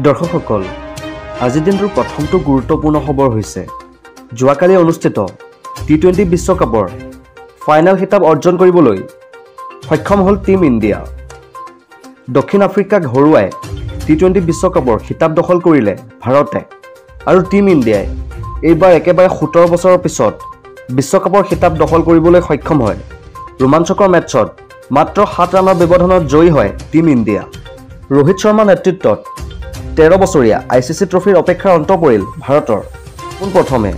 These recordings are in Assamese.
দৰ্শকসকল, আজিৰ দিনটোৰ প্ৰথমটো গুৰুত্বপূৰ্ণ খবৰ হৈছে যোৱাকালি অনুষ্ঠিত টি-20 বিশ্বকাপৰ ফাইনেল খিতাপ অৰ্জন কৰিবলৈ সক্ষম হ'ল টীম ইণ্ডিয়া। দক্ষিণ আফ্ৰিকাক হৰুৱাই টি-20 বিশ্বকাপৰ খিতাপ দখল কৰিলে ভাৰতে আৰু টীম ইণ্ডিয়াই এইবাৰ একেবাৰে 17 বছৰৰ পিছত বিশ্বকাপৰ খিতাপ দখল কৰিবলৈ সক্ষম হয়। ৰোমাঞ্চকৰ মেটছত মাত্ৰ 7 ৰানৰ ব্যৱধানত জয়ী হয় টীম ইণ্ডিয়া। ৰোহিত শৰ্মা নেতৃত্বত 13 বছৰীয়া ICC ট্ৰফিৰ অপেক্ষাৰ অন্ত পৰিল ভাৰতৰ। পোনপ্ৰথমে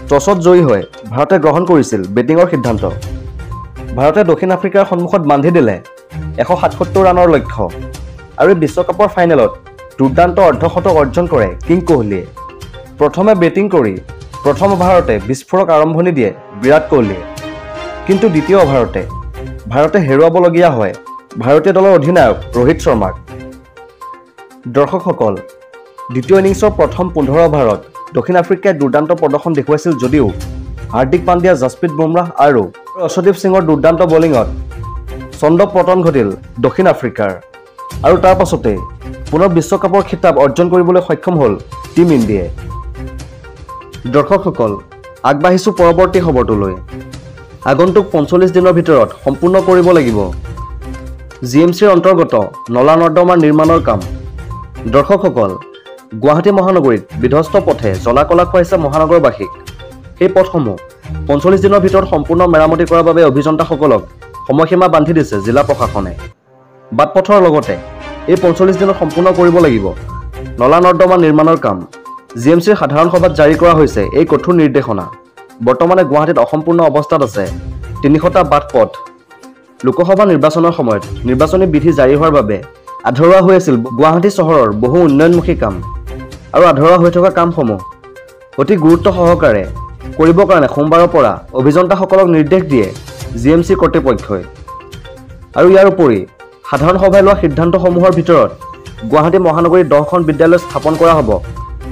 টছত জয়ী হৈ ভাৰতে গ্ৰহণ কৰিছিল বেটিঙৰ সিদ্ধান্ত। ভাৰতে দক্ষিণ আফ্ৰিকাৰ সন্মুখত বান্ধি দিলে 177 ৰানৰ লক্ষ্য আৰু বিশ্বকাপৰ ফাইনেলত দুৰ্দান্ত অৰ্ধশতক অৰ্জন কৰে কিং কোহলীয়ে। প্ৰথমে বেটিং কৰি প্ৰথম অভাৰতে বিস্ফোৰক আৰম্ভণি দিয়ে বিৰাট কোহলীয়ে, কিন্তু দ্বিতীয় অভাৰতে ভাৰতে হেৰুৱাবলগীয়া হয় ভাৰতীয় দলৰ অধিনায়ক ৰোহিত শৰ্মাক। দৰ্শকসকল, দ্বিতীয় ইনিংছৰ প্ৰথম 15 অভাৰত দক্ষিণ আফ্ৰিকাই দুৰ্দান্ত প্ৰদৰ্শন দেখুৱাইছিল যদিও হাৰ্দিক পাণ্ডিয়া, জাসপ্ৰীত বুমৰাহ আৰু অৰ্শদীপ সিঙৰ দুৰ্দান্ত বলিঙত চন্দ পতন ঘটিল দক্ষিণ আফ্ৰিকাৰ আৰু তাৰ পাছতে পুনৰ বিশ্বকাপৰ খিতাপ অৰ্জন কৰিবলৈ সক্ষম হ'ল টীম ইণ্ডিয়াই। দৰ্শকসকল, আগবাঢ়িছোঁ পৰৱৰ্তী খবৰটোলৈ। আগন্তুক 45 দিনৰ ভিতৰত সম্পূৰ্ণ কৰিব লাগিব GMCৰ অন্তৰ্গত নলা নৰ্দমাৰ নিৰ্মাণৰ কাম। দৰ্শকসকল, গুৱাহাটী মহানগৰীত বিধ্বস্ত পথে জ্বলা-কলা খুৱাইছে মহানগৰবাসীক। সেই পথসমূহ 45 দিনৰ ভিতৰত সম্পূৰ্ণ মেৰামতি কৰাৰ বাবে অভিযন্তাসকলক সময়সীমা বান্ধি দিছে জিলা প্ৰশাসনে। বাটপথৰ লগতে এই 45 দিনত সম্পূৰ্ণ কৰিব লাগিব নলা নৰ্দমা নিৰ্মাণৰ কাম। GMCৰ সাধাৰণ সভাত জাৰি কৰা হৈছে এই কঠোৰ নিৰ্দেশনা। বৰ্তমানে গুৱাহাটীত অসম্পূৰ্ণ অৱস্থাত আছে 300টা বাটপথ। লোকসভা নিৰ্বাচনৰ সময়ত নিৰ্বাচনী বিধি জাৰি হোৱাৰ বাবে আধৰুৱা হৈ আছিল গুৱাহাটী চহৰৰ বহু উন্নয়নমুখী কাম আৰু আধৰুৱা হৈ থকা কামসমূহ অতি গুৰুত্ব সহকাৰে কৰিবৰ কাৰণে সোমবাৰৰ পৰা অভিযন্তাসকলক নিৰ্দেশ দিয়ে GMC কৰ্তৃপক্ষই। আৰু ইয়াৰ উপৰি সাধাৰণ সভাই লোৱা সিদ্ধান্তসমূহৰ ভিতৰত গুৱাহাটী মহানগৰীত 10খন বিদ্যালয় স্থাপন কৰা হ'ব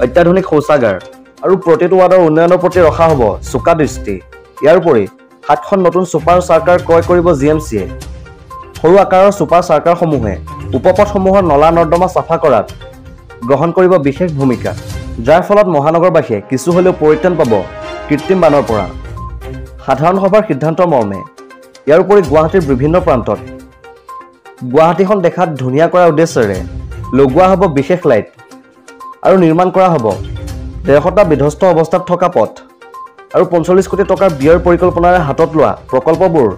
অত্যাধুনিক শৌচাগাৰ আৰু প্ৰতিটো ৱাৰ্ডৰ উন্নয়নৰ প্ৰতি ৰখা হ'ব চোকা দৃষ্টি। ইয়াৰ উপৰি 7খন নতুন ছুপাৰ চাৰ্কাৰ ক্ৰয় কৰিব GMCয়ে। সৰু আকাৰৰ ছুপাৰ চাৰ্কাৰসমূহে উপপথসমূহৰ নলা নৰ্দমা চাফা কৰাত গ্ৰহণ কৰিব বিশেষ ভূমিকা, যাৰ ফলত মহানগৰবাসীয়ে কিছু হ'লেও পৰিত্ৰাণ পাব কৃত্ৰিম বানৰ পৰা। সাধাৰণ সভাৰ সিদ্ধান্ত মৰ্মে ইয়াৰ উপৰি গুৱাহাটীৰ বিভিন্ন প্ৰান্তত গুৱাহাটীখন দেখাত ধুনীয়া কৰাৰ উদ্দেশ্যেৰে লগোৱা হ'ব বিশেষ লাইট আৰু নিৰ্মাণ কৰা হ'ব 150টা বিধ্বস্ত অৱস্থাত থকা পথ আৰু 45 কোটি টকাৰ ব্যয়ৰ পৰিকল্পনাৰে হাতত লোৱা প্ৰকল্পবোৰ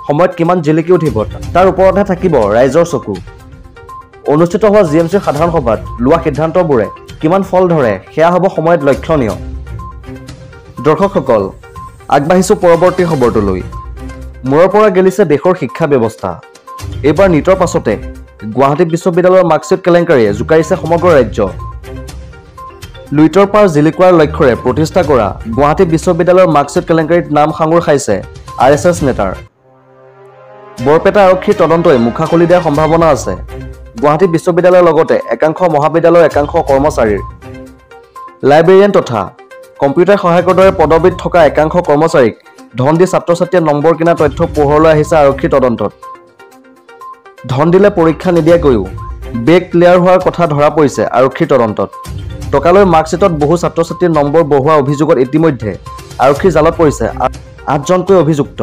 সময়ত কিমান জিলিকি উঠিব তাৰ ওপৰতহে থাকিব ৰাইজৰ চকু। অনুষ্ঠিত হোৱা GMCৰ সাধাৰণ সভাত লোৱা সিদ্ধান্তবোৰে কিমান ফল ধৰে সেয়া হ'ব সময়ত লক্ষণীয়। দৰ্শকসকল, আগবাঢ়িছোঁ পৰৱৰ্তী খবৰটোলৈ। মূৰৰ পৰা গেলিছে দেশৰ শিক্ষা ব্যৱস্থা। এইবাৰ নীটৰ পাছতে গুৱাহাটী বিশ্ববিদ্যালয়ৰ মাৰ্কশ্বিট কেলেংকাৰীয়ে জোকাৰিছে সমগ্ৰ ৰাজ্য। লুইটৰ পাৰ জিলিকোৱাৰ লক্ষ্যৰে প্ৰতিষ্ঠা কৰা গুৱাহাটী বিশ্ববিদ্যালয়ৰ মাৰ্কশ্বিট কেলেংকাৰীত নাম সাঙুৰ খাইছে RSS নেতাৰ। বৰপেটা আৰক্ষীৰ তদন্তই মুখা খুলি দিয়াৰ সম্ভাৱনা আছে গুৱাহাটী বিশ্ববিদ্যালয়ৰ লগতে একাংশ মহাবিদ্যালয়ৰ একাংশ কৰ্মচাৰীৰ। লাইব্ৰেৰিয়ান তথা কম্পিউটাৰ সহায়কৰ দৰে পদবীত থকা একাংশ কৰ্মচাৰীক ধন দি ছাত্ৰ-ছাত্ৰীয়ে নম্বৰ কিনা তথ্য পোহৰলৈ আহিছে আৰক্ষীৰ তদন্তত। ধন দিলে পৰীক্ষা নিদিয়াকৈও বেগ ক্লিয়াৰ হোৱাৰ কথা ধৰা পৰিছে আৰক্ষীৰ তদন্তত। টকালৈ মাৰ্কশ্বিটত বহু ছাত্ৰ-ছাত্ৰীৰ নম্বৰ বহুৱা অভিযোগত ইতিমধ্যে আৰক্ষীৰ জালত পৰিছে 8জনকৈ অভিযুক্ত।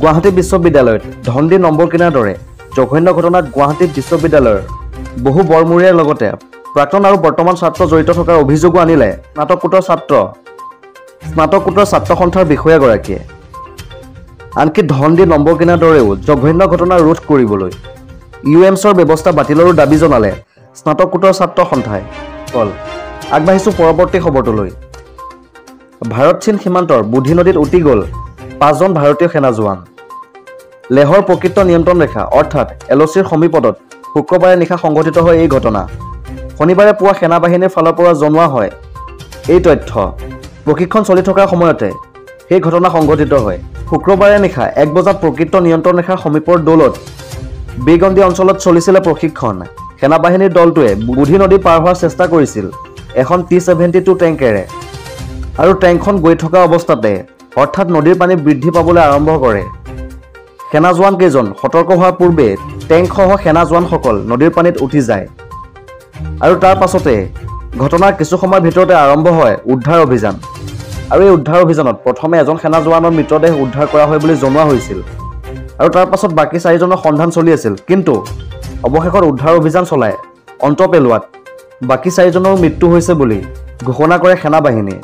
গুৱাহাটী বিশ্ববিদ্যালয়ত ধন দি নম্বৰ কিনাৰ দৰে জঘন্য ঘটনাত গুৱাহাটী বিশ্ববিদ্যালয়ৰ বহু বৰমূৰীয়াৰ লগতে প্ৰাক্তন আৰু বৰ্তমান ছাত্ৰ জড়িত থকাৰ অভিযোগো আনিলে স্নাতকোত্তৰ ছাত্ৰ সন্থাৰ বিষয়াগৰাকীয়ে। আনকি ধন দি নম্বৰ কিনাৰ দৰেও জঘন্য ঘটনা ৰোধ কৰিবলৈ UAMSৰ ব্যৱস্থা বাতিলৰো দাবী জনালে স্নাতকোত্তৰ ছাত্ৰ সন্থাই। আগবাঢ়িছোঁ পৰৱৰ্তী খবৰটোলৈ। ভাৰত চীন সীমান্তৰ বুধি নদীত উটি গ'ল 5জন ভাৰতীয় সেনা জোৱান। লেহৰ প্ৰকৃত নিয়ন্ত্ৰণ ৰেখা অৰ্থাৎ LOCৰ সমীপত শুক্ৰবাৰে নিশা সংঘটিত হয় এই ঘটনা। শনিবাৰে পুৱা সেনা বাহিনীৰ ফালৰ পৰা জনোৱা হয় এই তথ্য। প্ৰশিক্ষণ চলি থকাৰ সময়তে সেই ঘটনা সংঘটিত হয়। শুক্ৰবাৰে নিশা 1 বজাত প্ৰকৃত নিয়ন্ত্ৰণ ৰেখাৰ সমীপৰ দৌলত বেগন্দি অঞ্চলত চলিছিলে প্ৰশিক্ষণ। সেনা বাহিনীৰ দলটোৱে বুধি নদী পাৰ হোৱাৰ চেষ্টা কৰিছিল এখন T-72 টেংকেৰে আৰু টেংকখন গৈ থকা অৱস্থাতে অৰ্থাৎ নদীৰ পানী বৃদ্ধি পাবলৈ আৰম্ভ কৰে। সেনা জোৱান কেইজন সতৰ্ক হোৱাৰ পূৰ্বে টেংকসহ সেনা জোৱানসকল নদীৰ পানীত উঠি যায়। আৰু তাৰ পাছতে ঘটনাৰ কিছু সময়ৰ ভিতৰতে আৰম্ভ হয় উদ্ধাৰ অভিযান। আৰু এই উদ্ধাৰ অভিযানত প্ৰথমে এজন সেনা জোৱানৰ মৃতদেহ উদ্ধাৰ কৰা হয় বুলি জনোৱা হৈছিল আৰু তাৰ পাছত বাকী 4জনৰ সন্ধান চলি আছিল। কিন্তু অৱশেষত উদ্ধাৰ অভিযান চলাই অন্ত পেলোৱাত বাকী 4জনৰ মৃত্যু হৈছে বুলি ঘোষণা কৰে সেনা বাহিনীয়ে।